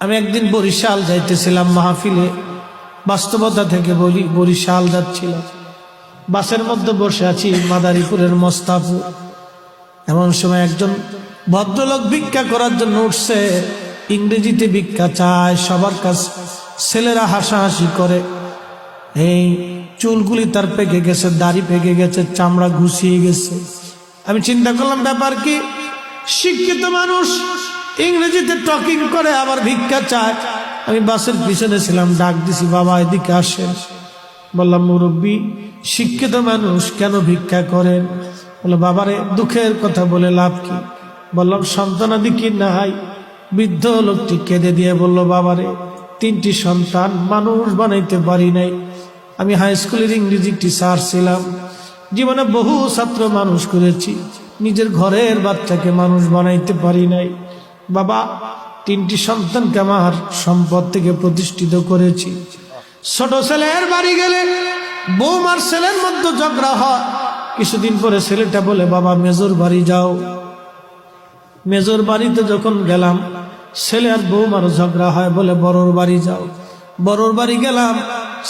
আমি একদিন বরিশাল যাইতেছিলাম মাহফিলে, বাস্তবতা থেকে বলি, বরিশাল যাচ্ছিলাম, বাসের মধ্যে বসে আছি মাদারীপুরের মোস্তাফুর। এমন সময় একজন ভদ্রলোক ভিক্ষা করার জন্য উঠছে, ইংরেজিতে ভিক্ষা চায় সবার কাছে। ছেলেরা হাসাহাসি করে, এই চুলগুলি তার পেকে গেছে, দাড়ি পেকে গেছে, চামড়া ঘুষিয়ে গেছে। আমি চিন্তা করলাম ব্যাপার কি, শিক্ষিত মানুষ ইংরেজিতে টকিং করে আবার ভিক্ষা চায়। আমি বাসের পিছনে ছিলাম, ডাক দিছি, বাবা এদিকে আসেন। বললাম মুরব্বী, শিক্ষিত মানুষ কেন ভিক্ষা করেন? বলে বাবারে দুঃখের কথা বলে লাভ কি? বললাম সন্তানাদি কি নাই? বৃদ্ধ লোকটি কেঁদে দিয়ে বলল, বাবারে 3টি সন্তান, মানুষ বানাইতে পারি নাই। আমি হাই স্কুলের ইংরেজি টিচার ছিলাম, জীবনে বহু ছাত্র মানুষ করেছি, নিজের ঘরের বাচ্চাকে মানুষ বানাইতে পারি নাই। বাবা 3টি সন্তানকে আমার সম্পদ থেকে প্রতিষ্ঠিত করেছি। ছোট ছেলের বাড়ি গেলে বৌমার ছেলের মধ্যে ঝগড়া হয়। কিছুদিন পরে ছেলেটা বলে, বাবা মেজর বাড়ি যাও। মেজর বাড়িতে যখন গেলাম, ছেলে আর বৌমার ঝগড়া হয়, বলে বড়র বাড়ি যাও। বড়র বাড়ি গেলাম,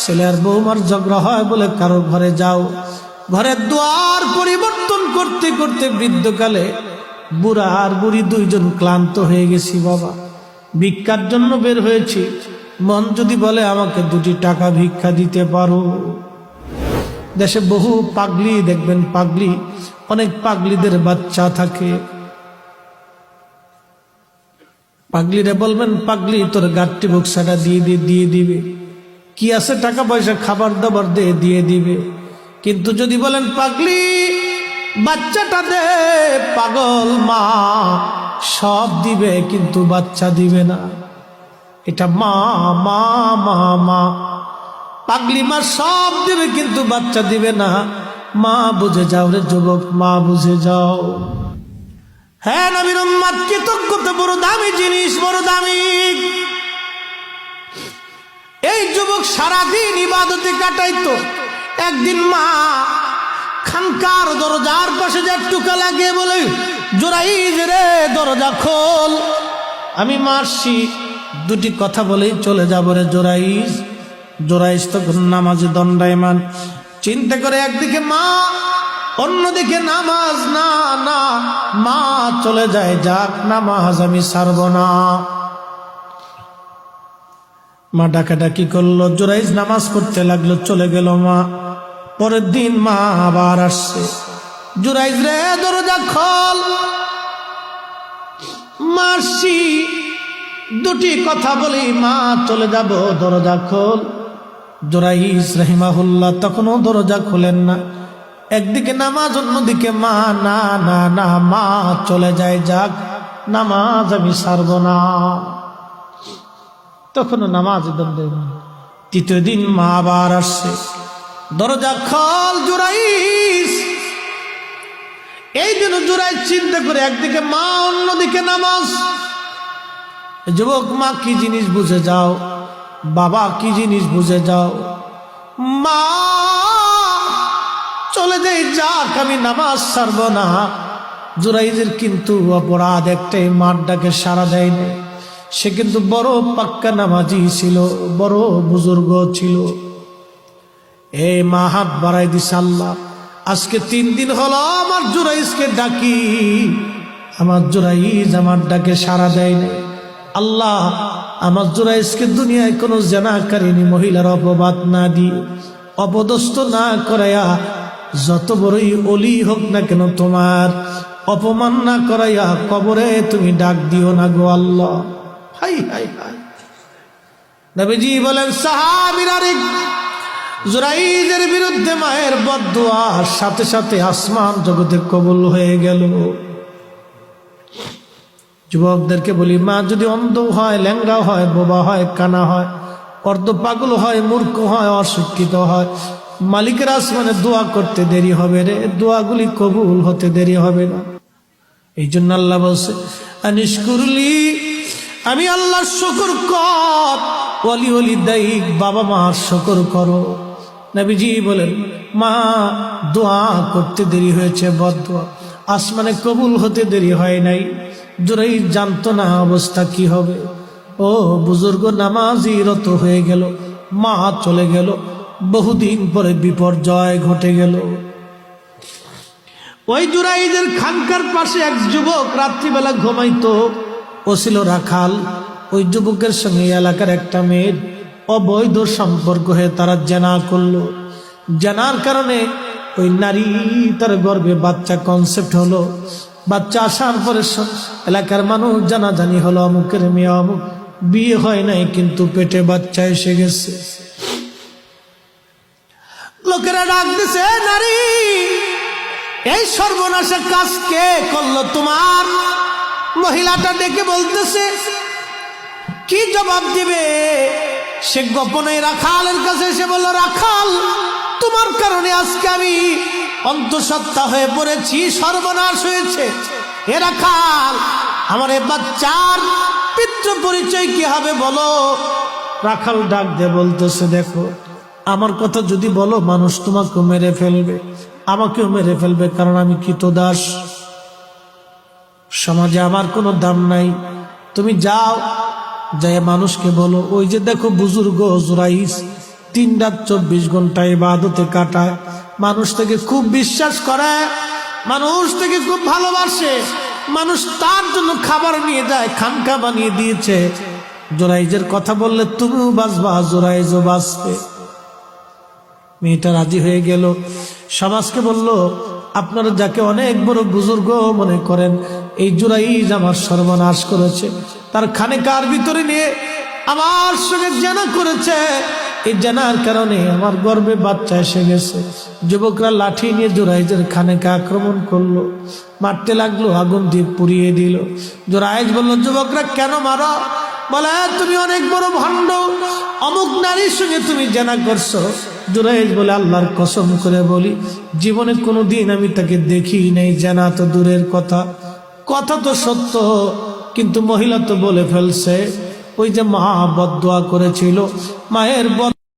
ছেলে আর বৌমার ঝগড়া হয়, বলে কারোর ঘরে যাও। ঘরের দুয়ার পরিবর্তন করতে করতে বৃদ্ধকালে বুড়া আর বুড়ি দুইজন ক্লান্ত হয়ে গেছি। বাবা ভিক্ষার জন্য বের হয়েছি, মন যদি বলে আমাকে 2টি টাকা ভিক্ষা দিতে পারো। দেশে বহু পাগলি দেখবেন, পাগলি, অনেক পাগলিদের বাচ্চা থাকে। পাগলিরে বলবেন, পাগলি তোর গাঠটি বক্সাটা দিয়ে দিবে। কি আছে টাকা পয়সা, খাবার দাবার দিয়ে দিবে। কিন্তু যদি বলেন পাগলি বাচ্চাটা দে, পাগল মা সব দিবে কিন্তু বাচ্চা দিবে না। এটা মা মা মা মা, পাগলি মা সব দিবে কিন্তু বাচ্চা দিবে না। মা বুঝে যাও রে যুবক, মা বুঝে যাও। হ্যাঁ নবীর উম্মত, কৃতজ্ঞতা বড় দামি জিনিস, বড় দামি। এই যুবক সারাদিন ইবাদতে কাটাইতো। একদিন মা খানকার দরজার পাশে যে টুকা লাগিয়ে বলে, জোরাইজ রে দরজা খোল। আমি মারছি, 2টি কথা বলেই চলে যাবো রে জোরাইজ। জোরাইজ তখন নামাজে দণ্ডায়মান, চিন্তা করে একদিকে মা, অন্যদিকে নামাজ। না না, মা চলে যায়, যাক নামাজ আমি ছাড়ব না। মা ডাকাডাকি করলো, জোরাইজ নামাজ পড়তে লাগলো, চলে গেল মা। পরের দিন মা আবার আসছে, জোরাইজ রে দরজা খোল। মারছি, 2টি কথা বলি মা চলে যাব, দরজা খোল। জোরাইজ রাহিমাহুল্লাহ তখনও দরজা খোলেন না। একদিকে নামাজ, অন্যদিকে মা। না না না, মা চলে যায়, যাক নামাজ আমি ছাড়ব না। তখনও নামাজ দণ্ডে। 3য় দিন মা আবার আসছে, দরজা খোল জোরাইজ। এই জন্য জোরাইজ চিন্তা করে, একদিকে মা, অন্যদিকে নামাজ। যুবক, মা কি জিনিস বুঝে যাও, বাবা কি জিনিস বুঝে যাও। মা চলে যাই, যাক আমি নামাজ ছাড়ব না। জোরাইজের কিন্তু অপরাধ একটাই, মার ডাকে সাড়া দেয়নি। সে কিন্তু বড় পাক্কা নামাজি ছিল, বড় বুজুর্গ ছিল। এই মা হাত বাড়াই দিছে, আল্লাহ আজকে 3 দিন হলো আমার জোরাইজকে ডাকি, আমার জোরাইজ আমার ডাকে সাড়া দেয়নি। আল্লাহ আমার জোরাইজকে দুনিয়ায় কোনো জেনাকারিনী মহিলার অপবাদ না দিয়ে, অপদস্থ না করাইয়া, যত বড়ই অলি হোক না কেন তোমার অপমান না করাইয়া কবরে তুমি ডাক দিও না গো আল্লাহ। হাই হাই হাই। নবীজি বলেন, সাহাবীরা জোরাইজের বিরুদ্ধে মায়ের বদদুয়ার সাথে সাথে আসমান জগতে কবুল হয়ে গেল। যুবকদেরকে বলি, মা যদি অন্ধ হয়, ল্যাংড়া হয়, বোবা হয়, কানা হয়, অর্ধ পাগল হয়, মূর্খ হয়, অশিক্ষিত হয়, মালিকের আসমানে দোয়া করতে দেরি হবে রে, দোয়াগুলি কবুল হতে দেরি হবে না। এই জন্য আল্লাহ বলছে, আনিশকুরলি, আমি আল্লাহর শুকর কর, ওয়ালি ওয়ালি দাইক, বাবা মার শুকর করো। নবীজি বলেন, মা দোয়া করতে দেরি হয়েছে, বদদোয়া আসমানে কবুল হতে দেরি হয় নাই। জোরাইজ জানতো না অবস্থা কি হবে। ও বুজুর্গ নামাজি রত হয়ে গেল, মা চলে গেল, বহুদিন পরে বিপর্যয় ঘটে গেল। ওই জুরাইজের খানকার পাশে এক যুবক রাত্রিবেলা ঘুমাইতো, ও ছিল রাখাল। ওই যুবকের সঙ্গে এলাকার একটা মেয়ের অবৈধ সম্পর্ক হয়ে তারা জেনা করলো। জেনার কারণে ওই নারী তার গর্ভে বাচ্চা কনসেপ্ট হলো। বাচ্চা আসার পরে এলাকার মানুষ জানাজানি হলো, অমুকের মেয়ে অমুক, বিয়ে হয় নাই কিন্তু পেটে বাচ্চা এসে গেছে। লোকেরা ডাক দিছে, নারী এই সর্বনাশের কাজ কে করলো তোমার? মহিলাটা ডেকে বলতেছে, কি জবাব দিবে? সে গোপনে রাখালের কাছে এসে বলল, রাখাল, তোমার কারণে আজকে আমি অন্তঃসত্ত্বা হয়ে পড়েছি, সর্বনাশ হয়েছে। এ রাখাল, আমার এ বাচ্চার পিতৃ পরিচয় কি হবে বলো? রাখাল ডাক দিয়ে বলতেছে, দেখো, আমার কথা যদি বলো মানুষ তোমাকেও মেরে ফেলবে, আমাকেও মেরে ফেলবে, কারণ আমি কৃতদাস, সমাজে আমার কোনো দাম নাই। তুমি যাও, যাই মানুষকে বলো, ওই যে দেখো বুজুর্গ জুরাইস 3 রাত 24 ঘন্টা ইবাদতে কাটায়, মানুষ থেকে খুব বিশ্বাস করে, মানুষ থেকে খুব ভালোবাসে, মানুষ তার জন্য খাবার নিয়ে যায়, খানকা বানিয়ে দিয়েছে। জুরাইজের কথা বললে তুমিও বাঁচবা, জুরাইজও বাঁচবে। মেয়েটা রাজি হয়ে গেল। সমাজকে বলল, আপনারা যাকে অনেক বড় বুজুর্গ মনে করেন, এই জুরাইজ আমার সর্বনাশ করেছে, তার খানেকার ভিতরে নিয়ে আমার সঙ্গে জেনা করেছে, এই জেনার কারণে আমার গর্ভে বাচ্চা এসে গেছে। যুবকরা লাঠি নিয়ে জুরাইজের খানেকা আক্রমণ করলো, মারতে লাগলো, আগুন দিয়ে পুড়িয়ে দিল। জুরাইজ বলল, যুবকরা কেন মারো? বলে, তুমি অনেক বড় ভণ্ড, অমুক নারীর সঙ্গে তুমি জেনা করছো। জুরাইজ বলে, আল্লাহর কসম করে বলি, জীবনে কোনোদিন আমি তাকে দেখি নাই, জানা তো দূরের কথা, কথা তো সত্য, কিন্তু মহিলা তো বলে ফেলছে। ওই যে মা বদদোয়া করেছিল, মায়ের